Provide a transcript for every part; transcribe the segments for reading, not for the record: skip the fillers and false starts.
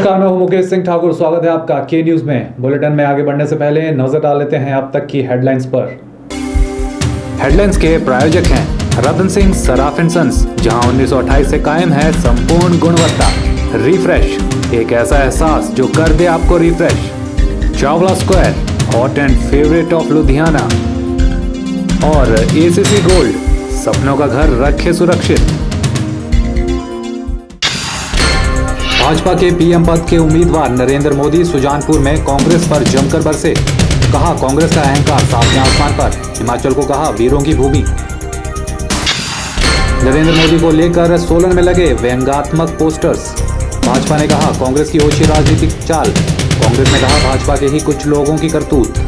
नमस्कार, मैं हूं मुकेश सिंह ठाकुर। स्वागत है आपका के न्यूज में। बुलेटिन में आगे बढ़ने से पहले नजर डाल लेते हैं अब तक की हेडलाइंस पर। हेडलाइंस के प्रायोजक हैं रतन सिंह सराफ एंड सन्स, जहां 1928 से कायम है संपूर्ण गुणवत्ता। रिफ्रेश, एक ऐसा एहसास जो कर दे आपको refresh. Chawla square, hot and favourite of Ludhiana. और एसीसी गोल्ड, सपनों का घर रखे सुरक्षित। भाजपा के पीएम पद के उम्मीदवार नरेंद्र मोदी सुजानपुर में कांग्रेस पर जमकर बरसे। कहा कांग्रेस का अहंकार सातवें आसमान पर, हिमाचल को कहा वीरों की भूमि। नरेंद्र मोदी को लेकर सोलन में लगे व्यंग्यात्मक पोस्टर्स। भाजपा ने कहा कांग्रेस की ओछी राजनीतिक चाल। कांग्रेस ने कहा भाजपा के ही कुछ लोगों की करतूत।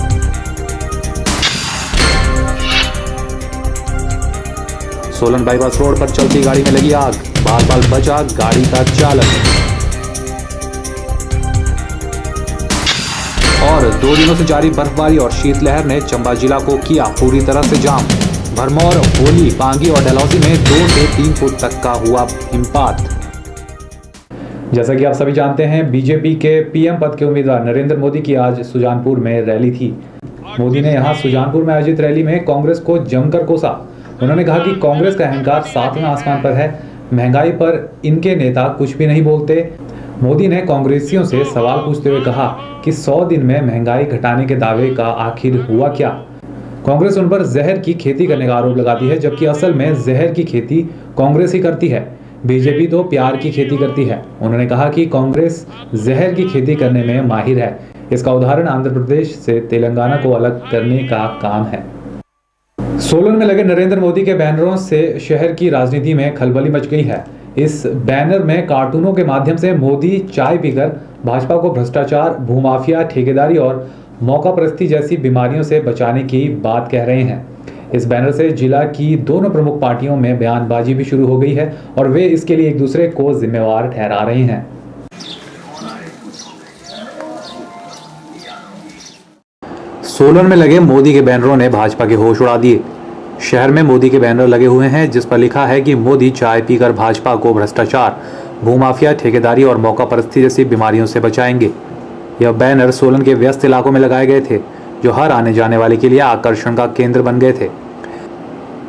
सोलन बाईपास रोड पर चलती गाड़ी में लगी आग, बाल बचा गाड़ी का चालक। और 2 दिनों से जारी बर्फबारी और शीतलहर ने चंबा जिला को किया पूरी तरह से जाम। भरमौर, होली, पांगी और डलहौजी में 2 से 3 फुट तक का हुआ हिमपात। जैसा कि आप सभी जानते हैं, बीजेपी के पीएम पद के उम्मीदवार नरेंद्र मोदी की आज सुजानपुर में रैली थी। मोदी ने यहां सुजानपुर में आयोजित रैली में कांग्रेस को जमकर कोसा। उन्होंने कहा कि कांग्रेस का अहंकार सातवें आसमान पर है, महंगाई पर इनके नेता कुछ भी नहीं बोलते। मोदी ने कांग्रेसियों से सवाल पूछते हुए कहा कि 100 दिन में महंगाई घटाने के दावे का आखिर हुआ क्या। कांग्रेस उन पर जहर की खेती करने का आरोप लगाती है, जबकि असल में जहर की खेती कांग्रेस ही करती है। बीजेपी तो प्यार की खेती करती है। उन्होंने कहा कि कांग्रेस जहर की खेती करने में माहिर है। इसका उदाहरण आंध्र प्रदेश से तेलंगाना को अलग करने का काम है। सोलन में लगे नरेंद्र मोदी के बैनरों से शहर की राजनीति में खलबली मच गई है। इस बैनर में कार्टूनों के माध्यम से मोदी चाय पीकर भाजपा को भ्रष्टाचार, भूमाफिया, ठेकेदारी और मौकापरस्ती जैसी बीमारियों से बचाने की बात कह रहे हैं। इस बैनर से जिला की दोनों प्रमुख पार्टियों में बयानबाजी भी शुरू हो गई है और वे इसके लिए एक दूसरे को जिम्मेवार ठहरा रहे हैं। सोलन में लगे मोदी के बैनरों ने भाजपा के होश उड़ा दिए। शहर में मोदी के बैनर लगे हुए हैं जिस पर लिखा है कि मोदी चाय पीकर भाजपा को भ्रष्टाचार, भूमाफिया, ठेकेदारी और मौकापरस्ती जैसी बीमारियों से बचाएंगे। यह बैनर सोलन के व्यस्त इलाकों में लगाए गए थे, जो हर आने जाने वाले के लिए आकर्षण का केंद्र बन गए थे।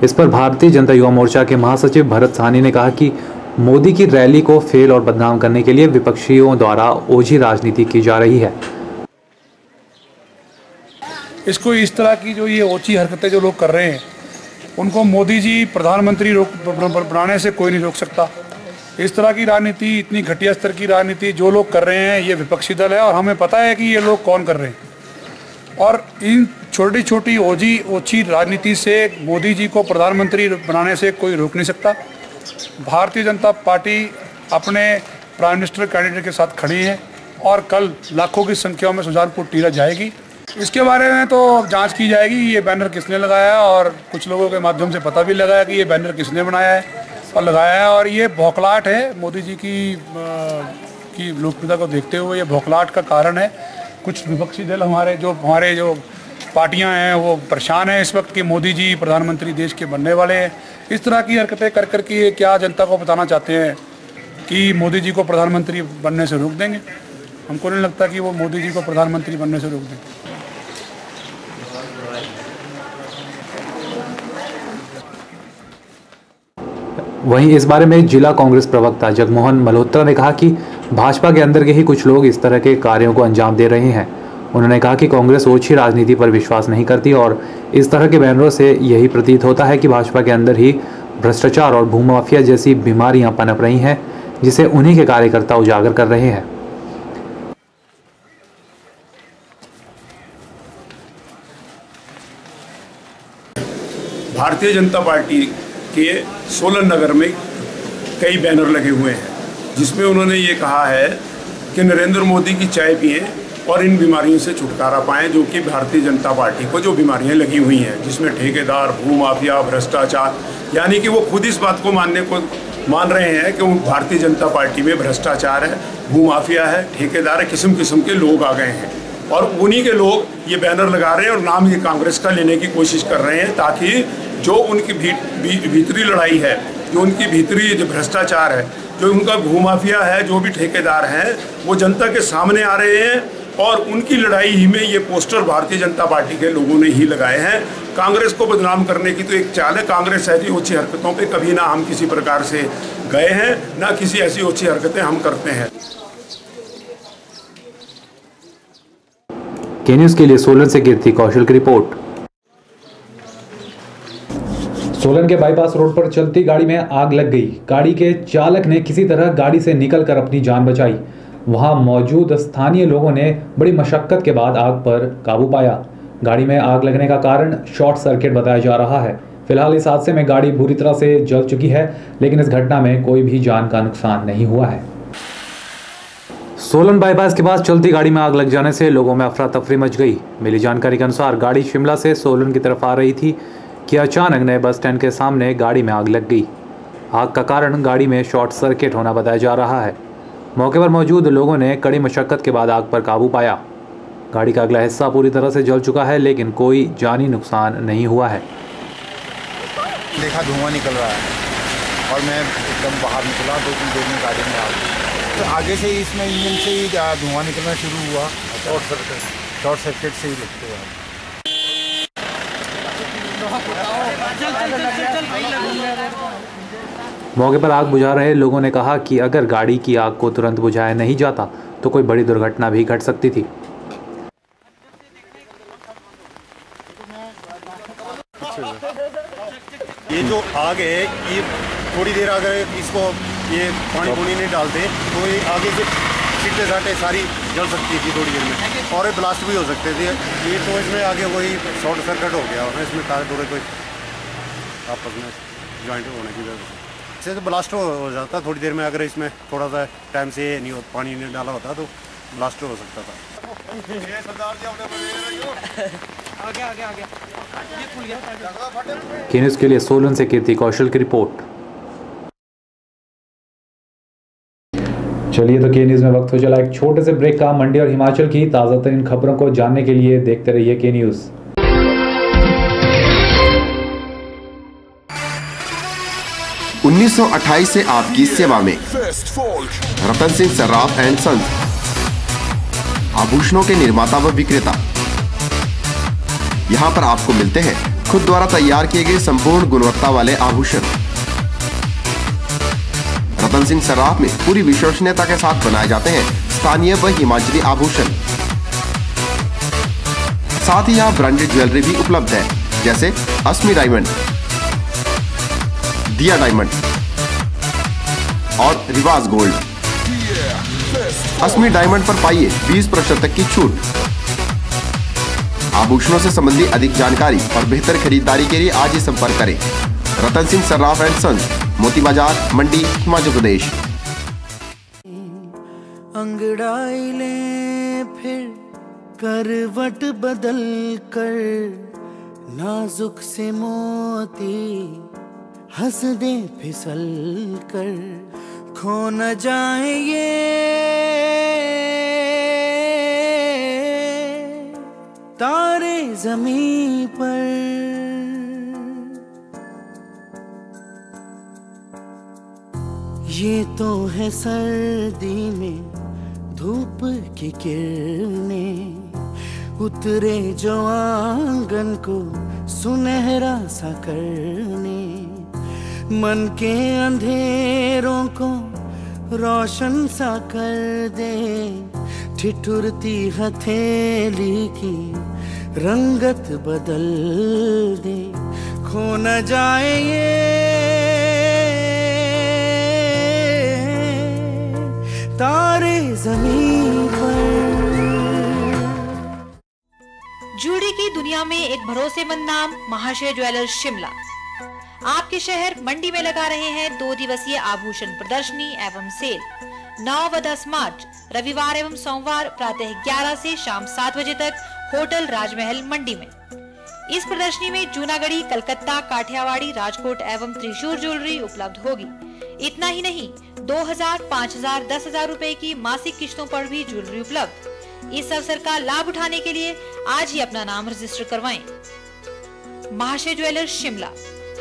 इस पर भारतीय जनता युवा मोर्चा के महासचिव भरत साहनी ने कहा कि मोदी की रैली को फेल और बदनाम करने के लिए विपक्षियों द्वारा ओझी राजनीति की जा रही है। इसको इस तरह की जो ये ओछी हरकतें जो लोग कर रहे हैं, उनको मोदी जी प्रधानमंत्री बनाने से कोई नहीं रोक सकता। इस तरह की राजनीति, इतनी घटिया स्तर की राजनीति जो लोग कर रहे हैं, ये विपक्षी दल है और हमें पता है कि ये लोग कौन कर रहे हैं। और इन छोटी छोटी ओछी राजनीति से मोदी जी को प्रधानमंत्री बनाने से कोई रोक नहीं सकता। भारतीय जनता पार्टी अपने प्राइम मिनिस्टर कैंडिडेट के साथ खड़ी है और कल लाखों की संख्या में सुजानपुर टीला जाएगी। इसके बारे में तो जांच की जाएगी, ये बैनर किसने लगाया, और कुछ लोगों के माध्यम से पता भी लगा है कि ये बैनर किसने बनाया है और लगाया है। और ये भौखलाहट है मोदी जी की लोकप्रियता को देखते हुए, ये भौखलाहट का कारण है। कुछ विपक्षी दल हमारे जो पार्टियां हैं वो परेशान हैं इस वक्त कि मोदी जी प्रधानमंत्री देश के बनने वाले हैं। इस तरह की हरकतें कर करके क्या जनता को बताना चाहते हैं कि मोदी जी को प्रधानमंत्री बनने से रोक देंगे। हमको नहीं लगता कि वो मोदी जी को प्रधानमंत्री बनने से रोक देंगे। वहीं इस बारे में जिला कांग्रेस प्रवक्ता जगमोहन मल्होत्रा ने कहा कि भाजपा के अंदर के ही कुछ लोग इस तरह के कार्यों को अंजाम दे रहे हैं। उन्होंने कहा कि कांग्रेस ओछी राजनीति पर विश्वास नहीं करती और इस तरह के बैनरों से यही प्रतीत होता है कि भाजपा के अंदर ही भ्रष्टाचार और भूमाफिया जैसी बीमारियां पनप रही हैं, जिसे उन्हीं के कार्यकर्ता उजागर कर रहे हैं। भारतीय जनता पार्टी के सोलन नगर में कई बैनर लगे हुए हैं जिसमें उन्होंने ये कहा है कि नरेंद्र मोदी की चाय पिएं और इन बीमारियों से छुटकारा पाएं, जो कि भारतीय जनता पार्टी को जो बीमारियां लगी हुई हैं, जिसमें ठेकेदार, भूमाफिया, भ्रष्टाचार, यानी कि वो खुद इस बात को मान रहे हैं कि भारतीय जनता पार्टी में भ्रष्टाचार है, भूमाफिया है, ठेकेदार है, किस्म किस्म के लोग आ गए हैं और उन्हीं के लोग ये बैनर लगा रहे हैं और नाम ये कांग्रेस का लेने की कोशिश कर रहे हैं, ताकि जो उनकी भीतरी लड़ाई है, जो उनकी भीतरी जो भ्रष्टाचार है, जो उनका भूमाफिया है, जो भी ठेकेदार हैं, वो जनता के सामने आ रहे हैं और उनकी लड़ाई ही में ये पोस्टर भारतीय जनता पार्टी के लोगों ने ही लगाए हैं। कांग्रेस को बदनाम करने की तो एक चाल है। कांग्रेस ऐसी ओछी हरकतों पे कभी ना हम किसी प्रकार से गए हैं, ना किसी ऐसी ओछी हरकतें हम करते हैं। के न्यूज़ के लिए सोलन से कीर्ति कौशल की रिपोर्ट। सोलन के बाईपास रोड पर चलती गाड़ी में आग लग गई। गाड़ी के चालक ने किसी तरह गाड़ी से निकलकर अपनी जान बचाई। वहां मौजूद स्थानीय लोगों ने बड़ी मशक्कत के बाद आग पर काबू पाया। गाड़ी में आग लगने का कारण शॉर्ट सर्किट बताया जा रहा है। फिलहाल इस हादसे में गाड़ी बुरी तरह से जल चुकी है, लेकिन इस घटना में कोई भी जान का नुकसान नहीं हुआ है। सोलन बाईपास के पास चलती गाड़ी में आग लग जाने से लोगों में अफरा तफरी मच गई। मिली जानकारी के अनुसार गाड़ी शिमला से सोलन की तरफ आ रही थी कि अचानक नए बस स्टैंड के सामने गाड़ी में आग लग गई। आग का कारण गाड़ी में शॉर्ट सर्किट होना बताया जा रहा है। मौके पर मौजूद लोगों ने कड़ी मशक्कत के बाद आग पर काबू पाया। गाड़ी का अगला हिस्सा पूरी तरह से जल चुका है, लेकिन कोई जानी नुकसान नहीं हुआ है। देखा धुआं निकल रहा है और मैं एकदम बाहर निकला, 2-3 देर में गाड़ी में आग, तो आगे से इसमें इंजन से ही धुआं निकलना शुरू हुआ। शॉर्ट सर्किट से ही लगते हैं। मौके पर आग बुझा रहे लोगों ने कहा कि अगर गाड़ी की आग को तुरंत बुझाया नहीं जाता तो कोई बड़ी दुर्घटना भी घट सकती थी। ये जो आग है, ये थोड़ी देर अगर इसको ये पानी नहीं डालते तो ये आगे से सीटे साटे सारी जल सकती थी थोड़ी देर में, और ब्लास्ट भी हो सकते थे। ये तो इसमें आगे वही शॉर्ट सर्किट हो गया और इसमें तार थोड़े कोई आपस में ज्वाइंट होने की वजह से तो ब्लास्ट हो जाता थोड़ी देर में। अगर इसमें थोड़ा सा टाइम से नहीं हो, पानी नहीं डाला होता तो ब्लास्ट हो सकता था। के न्यूज़ के लिए सोलन से कीर्ति कौशल की रिपोर्ट। चलिए, तो के न्यूज़ में वक्त हो चला एक छोटे से ब्रेक का। मंडी और हिमाचल की ताज़ा तरीन खबरों को जानने के लिए देखते रहिए के न्यूज़। 1928 से आपकी सेवा में रतन सिंह सर्राफ एंड सन्स, आभूषणों के निर्माता व विक्रेता। यहाँ पर आपको मिलते हैं खुद द्वारा तैयार किए गए संपूर्ण गुणवत्ता वाले आभूषण। रतन सिंह सर्राफ में पूरी विश्वसनीयता के साथ बनाए जाते हैं स्थानीय व हिमाचली आभूषण। साथ ही यहाँ ब्रांडेड ज्वेलरी भी उपलब्ध है, जैसे अस्मी डायमंड, दिया डायमंड और रिवाज गोल्ड। अस्मी डायमंड पर पाइए 20% तक की छूट। आभूषणों से संबंधी अधिक जानकारी और बेहतर खरीदारी के लिए आज ही संपर्क करें। रतन सिंह सर्राफ एंड सन्स, मोती बाजार, मंडी, हिमाचल प्रदेश। अंगड़ाई ले फिर करवट बदल कर, नाजुक से मोती हंस दे फिसल कर, खो न जाए ये तारे ज़मीं पर। ये तो है सर्दी में धूप की किरणें, उतरे जो आंगन को सुनहरा सा करने, मन के अंधेरों को रोशन सा कर दे, ठिठुरती हथेली की रंगत बदल दे, खो न जाए ये तारे ज़मीन पर। जूड़ी की दुनिया में एक भरोसेमंद नाम महाशय ज्वेलर्स शिमला आपके शहर मंडी में लगा रहे हैं 2 दिवसीय आभूषण प्रदर्शनी एवं सेल 9 व 10 मार्च रविवार एवं सोमवार प्रातः 11 से शाम 7 बजे तक होटल राजमहल मंडी में। इस प्रदर्शनी में जूनागढ़ी, कलकत्ता, काठियावाड़ी, राजकोट एवं त्रिशूर ज्वेलरी उपलब्ध होगी। इतना ही नहीं, 2000, 5000, 10,000 रुपए की मासिक किश्तों पर भी ज्वेलरी उपलब्ध। इस अवसर का लाभ उठाने के लिए आज ही अपना नाम रजिस्टर करवाएं। महाशय ज्वेलर्स शिमला।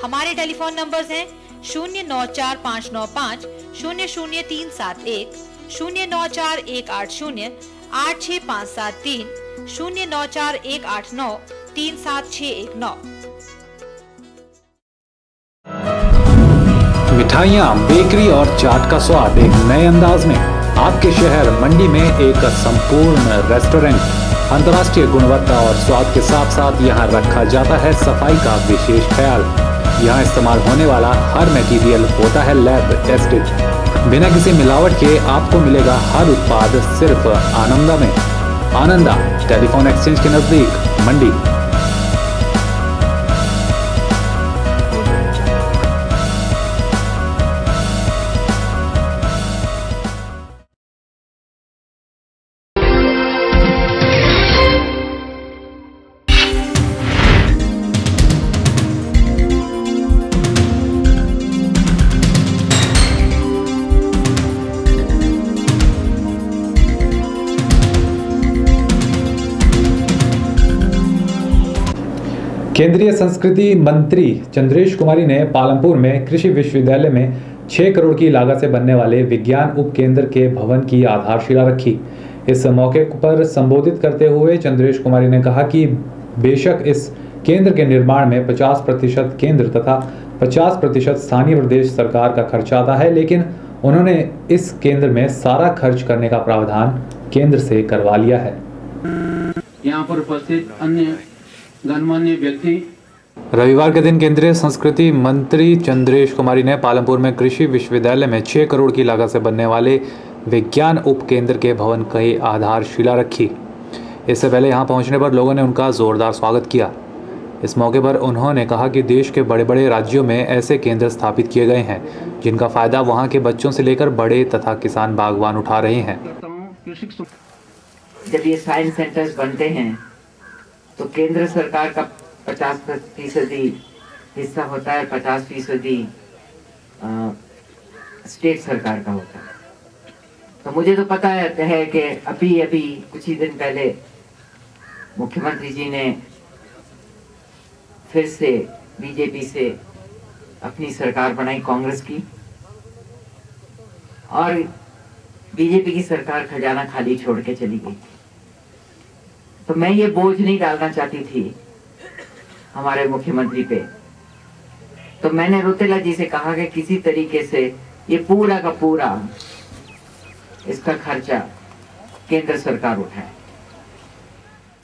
हमारे टेलीफोन नंबर्स हैं 094595 00371, 094180 86573, 094189 37619। मिठाइयाँ, बेकरी और चाट का स्वाद एक नए अंदाज में। आपके शहर मंडी में एक संपूर्ण रेस्टोरेंट। अंतर्राष्ट्रीय गुणवत्ता और स्वाद के साथ साथ यहाँ रखा जाता है सफाई का विशेष ख्याल। यहाँ इस्तेमाल होने वाला हर मटेरियल होता है लैब टेस्टेड। बिना किसी मिलावट के आपको मिलेगा हर उत्पाद सिर्फ आनंदा में। आनंदा टेलीफोन एक्सचेंज के नजदीक मंडी। केंद्रीय संस्कृति मंत्री चंद्रेश कुमारी ने पालमपुर में कृषि विश्वविद्यालय में 6 करोड़ की लागत से बनने वाले विज्ञान उपकेंद्र के भवन की आधारशिला रखी। इस मौके पर संबोधित करते हुए चंद्रेश कुमारी ने कहा कि बेशक इस केंद्र के निर्माण में 50% केंद्र तथा 50% स्थानीय प्रदेश सरकार का खर्च आता है, लेकिन उन्होंने इस केंद्र में सारा खर्च करने का प्रावधान केंद्र से करवा लिया है। यहाँ पर उपस्थित अन्य गणमान्य व्यक्ति। रविवार के दिन केंद्रीय संस्कृति मंत्री चंद्रेश कुमारी ने पालमपुर में कृषि विश्वविद्यालय में 6 करोड़ की लागत से बनने वाले विज्ञान उपकेंद्र के भवन की आधारशिला रखी। इससे पहले यहां पहुंचने पर लोगों ने उनका जोरदार स्वागत किया। इस मौके पर उन्होंने कहा कि देश के बड़े बड़े राज्यों में ऐसे केंद्र स्थापित किए गए हैं जिनका फायदा वहां के बच्चों से लेकर बड़े तथा किसान बागवान उठा रहे हैं। जब ये साइंस सेंटर्स बनते हैं तो केंद्र सरकार का 50% हिस्सा होता है, 50% स्टेट सरकार का होता है। तो मुझे तो पता है कि अभी कुछ ही दिन पहले मुख्यमंत्री जी ने फिर से बीजेपी से अपनी सरकार बनाई, कांग्रेस की, और बीजेपी की सरकार खजाना खाली छोड़ के चली गई। तो मैं ये बोझ नहीं डालना चाहती थी हमारे मुख्यमंत्री पे। तो मैंने रुतेला जी से कहा कि किसी तरीके से ये पूरा का पूरा इसका खर्चा केंद्र सरकार उठाए।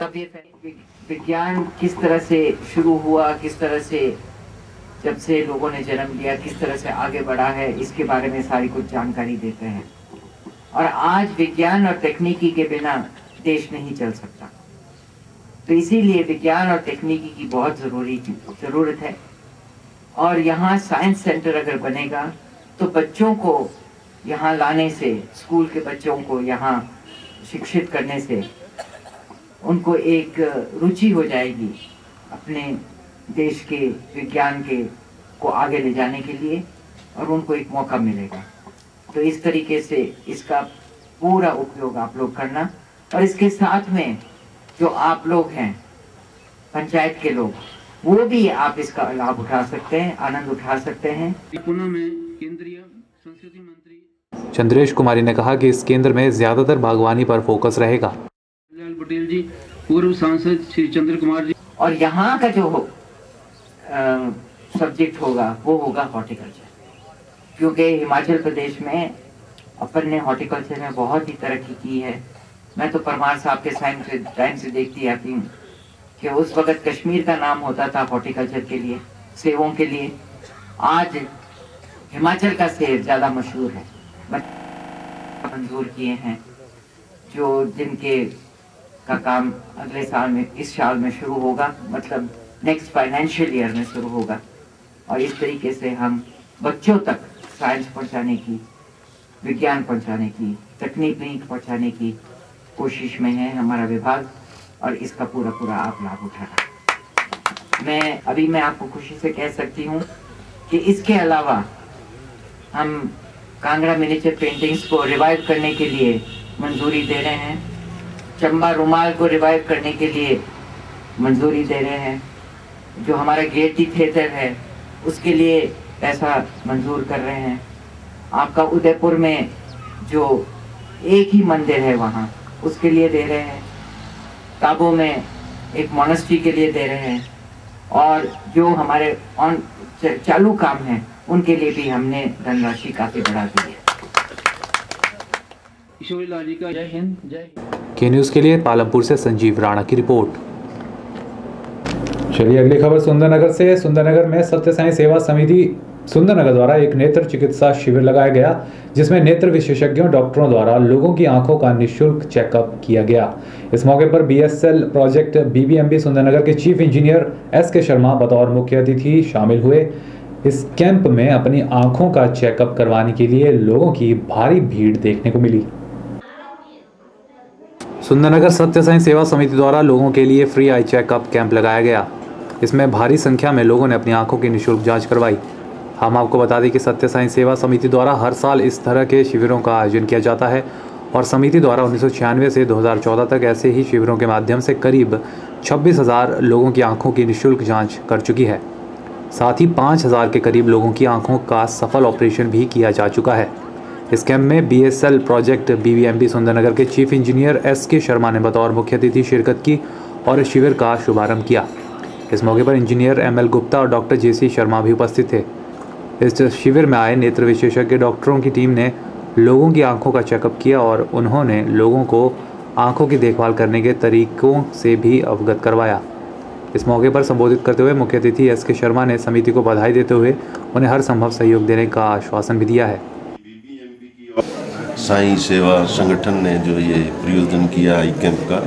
तब ये विज्ञान किस तरह से शुरू हुआ, किस तरह से जब से लोगों ने जन्म लिया, किस तरह से आगे बढ़ा है, इसके बारे में सारी कुछ जानकारी देते हैं। और आज विज्ञान और तकनीकी के बिना देश नहीं चल सकता। तो इसीलिए विज्ञान और तकनीकी की बहुत ज़रूरत है। और यहाँ साइंस सेंटर अगर बनेगा तो बच्चों को यहाँ लाने से, स्कूल के बच्चों को यहाँ शिक्षित करने से उनको एक रुचि हो जाएगी अपने देश के विज्ञान के को आगे ले जाने के लिए, और उनको एक मौका मिलेगा। तो इस तरीके से इसका पूरा उपयोग आप लोग करना। और इसके साथ में जो आप लोग हैं पंचायत के लोग, वो भी आप इसका लाभ उठा सकते हैं, आनंद उठा सकते हैं। पुणे में केंद्रीय संस्कृति मंत्री चंद्रेश कुमारी ने कहा कि इस केंद्र में ज्यादातर बागवानी पर फोकस रहेगा। पटेल जी, पूर्व सांसद श्री चंद्र कुमार जी, और यहाँ का जो सब्जेक्ट होगा वो होगा हॉर्टिकल्चर, क्योंकि हिमाचल प्रदेश में अपन ने हॉर्टिकल्चर में बहुत ही तरक्की की है। मैं तो परमार साहब के टाइम से देखती आती हूँ कि उस वक्त कश्मीर का नाम होता था हॉर्टिकल्चर के लिए, सेबों के लिए। आज हिमाचल का सेब ज़्यादा मशहूर है। मंजूर किए हैं जो जिनके का काम अगले साल में, इस साल में शुरू होगा, मतलब नेक्स्ट फाइनेंशियल ईयर में शुरू होगा। और इस तरीके से हम बच्चों तक साइंस पहुंचाने की, विज्ञान पहुंचाने की, तकनीक पहुंचाने की कोशिश में है हमारा विभाग, और इसका पूरा आप लाभ उठाना। मैं आपको खुशी से कह सकती हूँ कि इसके अलावा हम कांगड़ा मिनिएचर पेंटिंग्स को रिवाइव करने के लिए मंजूरी दे रहे हैं, चंबा रुमाल को रिवाइव करने के लिए मंजूरी दे रहे हैं, जो हमारा गेयटी थिएटर है उसके लिए पैसा मंजूर कर रहे हैं। आपका उदयपुर में जो एक ही मंदिर है वहाँ, उसके लिए दे रहे हैं। ताबो में एक मोनेस्ट्री के लिए दे रहे हैं, और जो हमारे चालू काम हैं उनके लिए भी हमने धनराशि काफी बढ़ा दी है। ईश्वरी लाल जी का जय हिंद, जय। के न्यूज़ के लिए पालमपुर से संजीव राणा की रिपोर्ट। चलिए अगली खबर सुंदरनगर से। सुंदरनगर में सत्य साई सेवा समिति सुंदरनगर द्वारा एक नेत्र चिकित्सा शिविर लगाया गया, जिसमें नेत्र विशेषज्ञों डॉक्टरों द्वारा लोगों की आंखों का निःशुल्क चेकअप किया गया। इस मौके पर बीएसएल प्रोजेक्ट बीबीएमबी सुंदरनगर के चीफ इंजीनियर एसके शर्मा बतौर मुख्य अतिथि शामिल हुए। इस कैंप में अपनी आंखों का चेकअप करवाने के लिए लोगों की भारी भीड़ देखने को मिली। सुंदरनगर सत्य साई सेवा समिति द्वारा लोगों के लिए फ्री आई चेकअप कैंप लगाया गया। इसमें भारी संख्या में लोगों ने अपनी आंखों की निःशुल्क जांच करवाई। हम आपको बता दें कि सत्य साई सेवा समिति द्वारा हर साल इस तरह के शिविरों का आयोजन किया जाता है और समिति द्वारा 1996 से 2014 तक ऐसे ही शिविरों के माध्यम से करीब 26,000 लोगों की आंखों की निःशुल्क जांच कर चुकी है। साथ ही 5,000 के करीब लोगों की आंखों का सफल ऑपरेशन भी किया जा चुका है। इस कैंप में बीएसएल प्रोजेक्ट बीबीएमबी सुंदरनगर के चीफ इंजीनियर एसके शर्मा ने बतौर मुख्य अतिथि शिरकत की और इस शिविर का शुभारंभ किया। इस मौके पर इंजीनियर एमएल गुप्ता और डॉक्टर जेसी शर्मा भी उपस्थित थे। इस शिविर में आए नेत्र विशेषज्ञ डॉक्टरों की टीम ने लोगों की आंखों का चेकअप किया और उन्होंने लोगों को आंखों की देखभाल करने के तरीकों से भी अवगत करवाया। इस मौके पर संबोधित करते हुए मुख्य अतिथि एसके शर्मा ने समिति को बधाई देते हुए उन्हें हर संभव सहयोग देने का आश्वासन भी दिया है। साईं सेवा संगठन ने जो ये प्रयोजन किया आई कैंप का,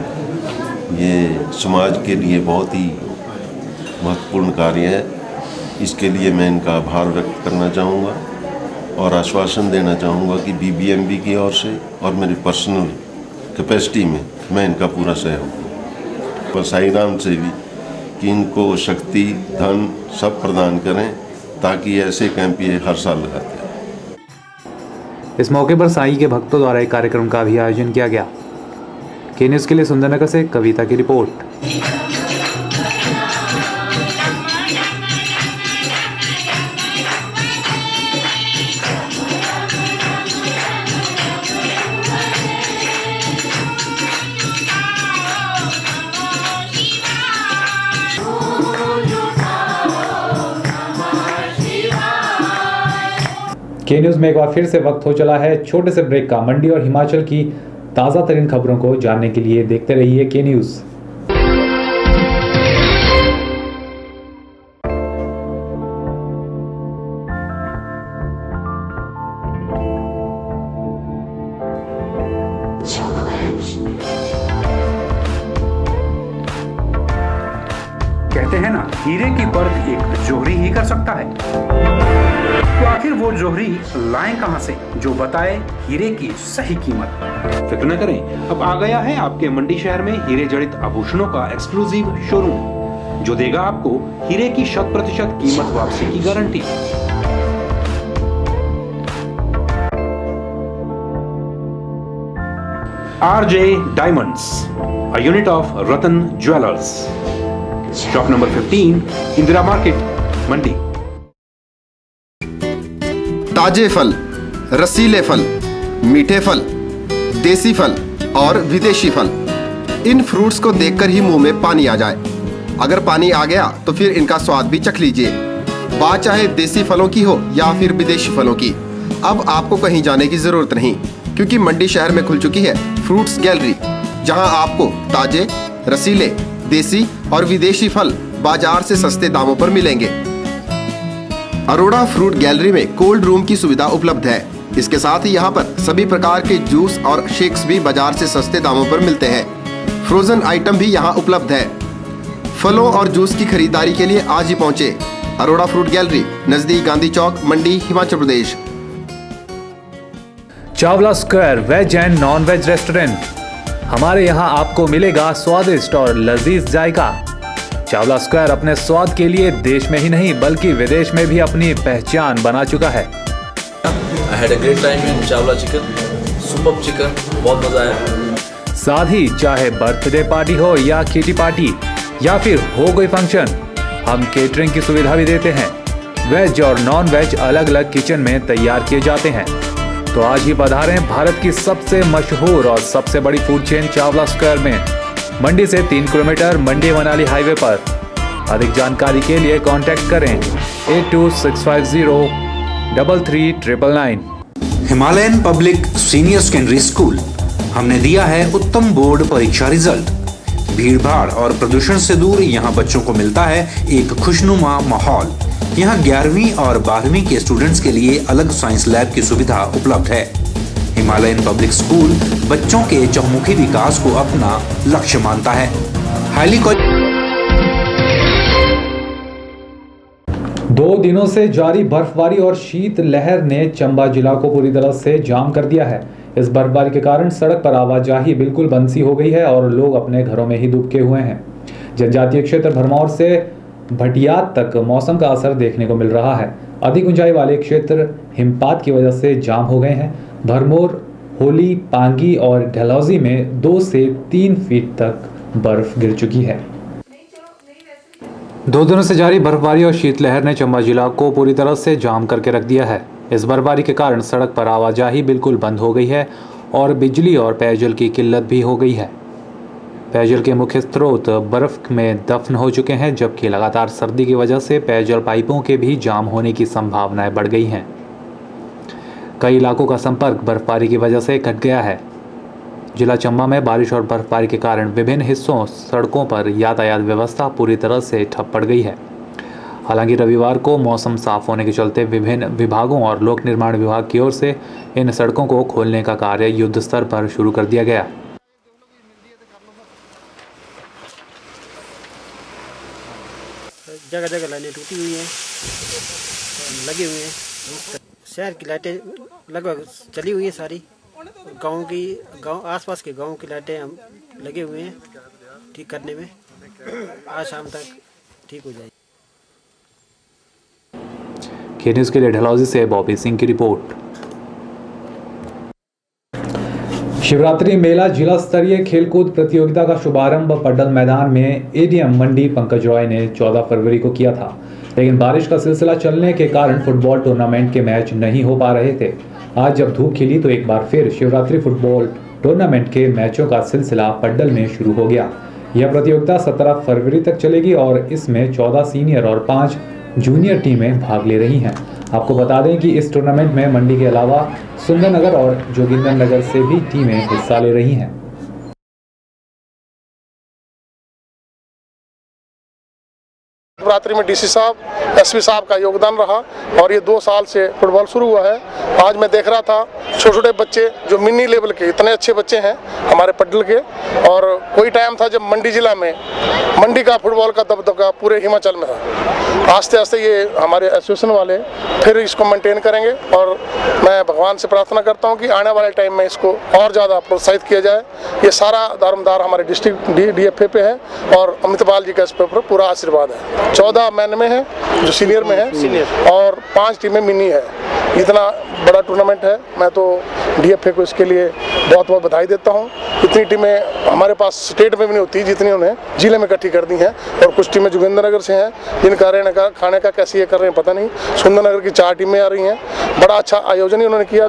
ये समाज के लिए बहुत ही महत्वपूर्ण कार्य है। इसके लिए मैं इनका आभार व्यक्त करना चाहूँगा और आश्वासन देना चाहूँगा कि बीबीएमबी की ओर से और मेरी पर्सनल कैपेसिटी में मैं इनका पूरा सहयोग और साईं राम से भी कि इनको शक्ति धन सब प्रदान करें ताकि ऐसे कैंप ये हर साल लगाते हैं। इस मौके पर साईं के भक्तों द्वारा एक कार्यक्रम का भी आयोजन किया गया। के न्यूज़ के लिए सुंदरनगर से कविता की रिपोर्ट। के न्यूज़ में एक बार फिर से वक्त हो चला है छोटे से ब्रेक का। मंडी और हिमाचल की ताज़ा तरीन खबरों को जानने के लिए देखते रहिए के न्यूज़। कहते हैं ना, हीरे की परख एक जोहरी ही कर सकता है। तो आखिर वो जोहरी लाएं कहां से जो बताए हीरे की सही कीमत। फिक्र न करें, अब आ गया है आपके मंडी शहर में हीरे जड़ित आभूषणों का एक्सक्लूसिव शोरूम, जो देगा आपको हीरे की 100% कीमत वापसी की guarantee. RJ Diamonds, a unit of Ratan Jewelers, shop number 15, Indira market, Mandi. ताजे फल, रसीले फल, मीठे फल, देसी फल और विदेशी फल, इन फ्रूट्स को देखकर ही मुंह में पानी आ जाए। अगर पानी आ गया तो फिर इनका स्वाद भी चख लीजिए। बात चाहे देसी फलों की हो या फिर विदेशी फलों की, अब आपको कहीं जाने की जरूरत नहीं, क्योंकि मंडी शहर में खुल चुकी है फ्रूट्स गैलरी, जहां आपको ताजे, रसीले, देसी और विदेशी फल बाजार से सस्ते दामों पर मिलेंगे। अरोड़ा फ्रूट गैलरी में कोल्ड रूम की सुविधा उपलब्ध है। इसके साथ ही यहाँ पर सभी प्रकार के जूस और शेक्स भी बाजार से सस्ते दामों पर मिलते हैं। फ्रोजन आइटम भी यहाँ उपलब्ध है। फलों और जूस की खरीदारी के लिए आज ही पहुँचे अरोड़ा फ्रूट गैलरी, नजदीक Gandhi Chowk, Mandi, Himachal Pradesh. Chawla square veg and non veg restaurant. हमारे यहाँ आपको मिलेगा स्वादिष्ट और लजीज जायका। चावला स्क्वायर अपने स्वाद के लिए देश में ही नहीं बल्कि विदेश में भी अपनी पहचान बना चुका है। I had a great time in Chawla chicken, super chicken, बहुत मजा आया। साथ ही चाहे बर्थडे पार्टी हो या किटी पार्टी या फिर हो कोई फंक्शन, हम केटरिंग की सुविधा भी देते हैं। वेज और नॉन वेज अलग अलग किचन में तैयार किए जाते हैं। तो आज ही पधारें भारत की सबसे मशहूर और सबसे बड़ी फूड चेन चावला स्क्वायर में, मंडी से 3 किलोमीटर मंडी मनाली हाईवे पर। अधिक जानकारी के लिए कांटेक्ट करें 8265033999। Himalayan public senior secondary school, हमने दिया है उत्तम बोर्ड परीक्षा रिजल्ट। भीड़भाड़ और प्रदूषण से दूर यहाँ बच्चों को मिलता है एक खुशनुमा माहौल। यहाँ 11वीं और 12वीं के स्टूडेंट्स के लिए अलग साइंस लैब की सुविधा उपलब्ध है। हिमालयन पब्लिक स्कूल बच्चों के चहुमुखी विकास को अपना लक्ष्य मानता है। हाईली 2 दिनों से जारी बर्फबारी और शीत लहर ने चंबा जिला को पूरी तरह से जाम कर दिया है। इस बर्फबारी के कारण सड़क पर आवाजाही बिल्कुल बंद सी हो गई है और लोग अपने घरों में ही दुबके हुए हैं। जनजातीय क्षेत्र भरमौर से भटियात तक मौसम का असर देखने को मिल रहा है। अधिक ऊंचाई वाले क्षेत्र हिमपात की वजह से जाम हो गए हैं। भरमौर, होली, पांगी और डलहौजी में 2 से 3 फीट तक बर्फ गिर चुकी है। 2 दिनों से जारी बर्फबारी और शीतलहर ने चंबा जिला को पूरी तरह से जाम करके रख दिया है। इस बर्फबारी के कारण सड़क पर आवाजाही बिल्कुल बंद हो गई है और बिजली और पेयजल की किल्लत भी हो गई है। पेयजल के मुख्य स्रोत बर्फ में दफन हो चुके हैं, जबकि लगातार सर्दी की वजह से पेयजल पाइपों के भी जाम होने की संभावनाएं बढ़ गई हैं। कई इलाकों का संपर्क बर्फबारी की वजह से कट गया है। जिला चंबा में बारिश और बर्फबारी के कारण विभिन्न हिस्सों सड़कों पर यातायात व्यवस्था पूरी तरह से ठप पड़ गई है। हालांकि रविवार को मौसम साफ होने के चलते विभिन्न विभागों और लोक निर्माण विभाग की ओर से इन सड़कों को खोलने का कार्य युद्ध स्तर पर शुरू कर दिया गया। जगह जगह लाइनें टूटी हुई हैं, लगी हुई हैं। शहर की लाइटें लगभग चली हुई है सारी। गांव आसपास के गांव की लाइटें हम लगे हुए हैं ठीक करने में। आज शाम तक ठीक हो जाएगी। के न्यूज़ के लिए डलहौजी से बॉबी सिंह की रिपोर्ट। शिवरात्रि मेला जिला स्तरीय खेलकूद प्रतियोगिता का शुभारंभ पड्डल मैदान में एडीएम मंडी पंकज रॉय ने 14 फरवरी को किया था, लेकिन बारिश का सिलसिला चलने के कारण फुटबॉल टूर्नामेंट के मैच नहीं हो पा रहे थे। आज जब धूप खिली तो एक बार फिर शिवरात्रि फुटबॉल टूर्नामेंट के मैचों का सिलसिला पड्डल में शुरू हो गया। यह प्रतियोगिता 17 फरवरी तक चलेगी और इसमें 14 सीनियर और 5 जूनियर टीमें भाग ले रही हैं। आपको बता दें कि इस टूर्नामेंट में मंडी के अलावा सुंदरनगर और जोगिंदरनगर से भी टीमें हिस्सा ले रही हैं। शिवरात्रि में डीसी साहब, एसपी साहब का योगदान रहा और ये 2 साल से फुटबॉल शुरू हुआ है। आज मैं देख रहा था छोटे छोटे बच्चे जो मिनी लेवल के, इतने अच्छे बच्चे हैं हमारे पड्डल के। और कोई टाइम था जब मंडी जिला में मंडी का फुटबॉल का दबदबा पूरे हिमाचल में था। आस्ते आस्ते ये हमारे एसोसिएशन वाले फिर इसको मेंटेन करेंगे और मैं भगवान से प्रार्थना करता हूँ कि आने वाले टाइम में इसको और ज़्यादा प्रोत्साहित किया जाए। ये सारा दारोमदार हमारे डिस्ट्रिक्ट DFA पे है और अमितपाल जी का इस पर पूरा आशीर्वाद है। 14 मैन में है जो सीनियर में है और 5 टीमें मिनी है। इतना बड़ा टूर्नामेंट है। मैं तो DFA को इसके लिए बहुत बहुत बधाई देता हूँ। इतनी टीमें हमारे पास स्टेट में भी नहीं होती जितनी उन्हें जिले में इकट्ठी कर दी हैं। और कुछ टीमें जोगिंदरनगर से हैं जिनका रहने का खाने का कैसे ये कर रहे हैं पता नहीं। सुंदरनगर की 4 टीमें आ रही हैं। बड़ा अच्छा आयोजन ही उन्होंने किया।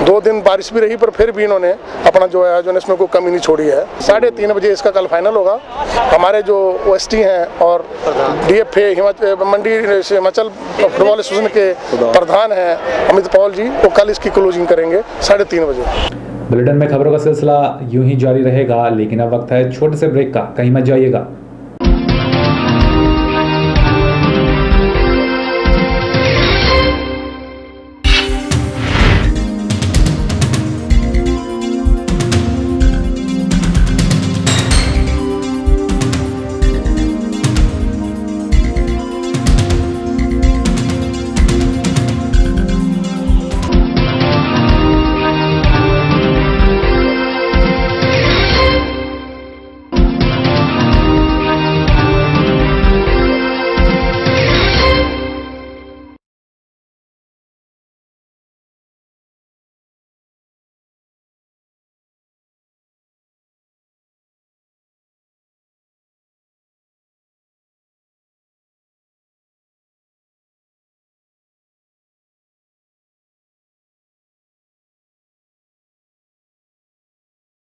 2 दिन बारिश भी रही पर फिर भी इन्होंने अपना जो आयोजन इसमें कोई कमी नहीं छोड़ी है। 3:30 बजे इसका कल फाइनल होगा। हमारे जो OST हैं और DFA मंडी हिमाचल फुटबॉल एसोसिएशन के प्रधान हैं अमित पॉल जी, वो कल इसकी क्लोजिंग करेंगे 3:30 बजे। बुलेटिन में खबरों का सिलसिला यूं ही जारी रहेगा, लेकिन अब वक्त है छोटे से ब्रेक का। कहीं मत जाइएगा।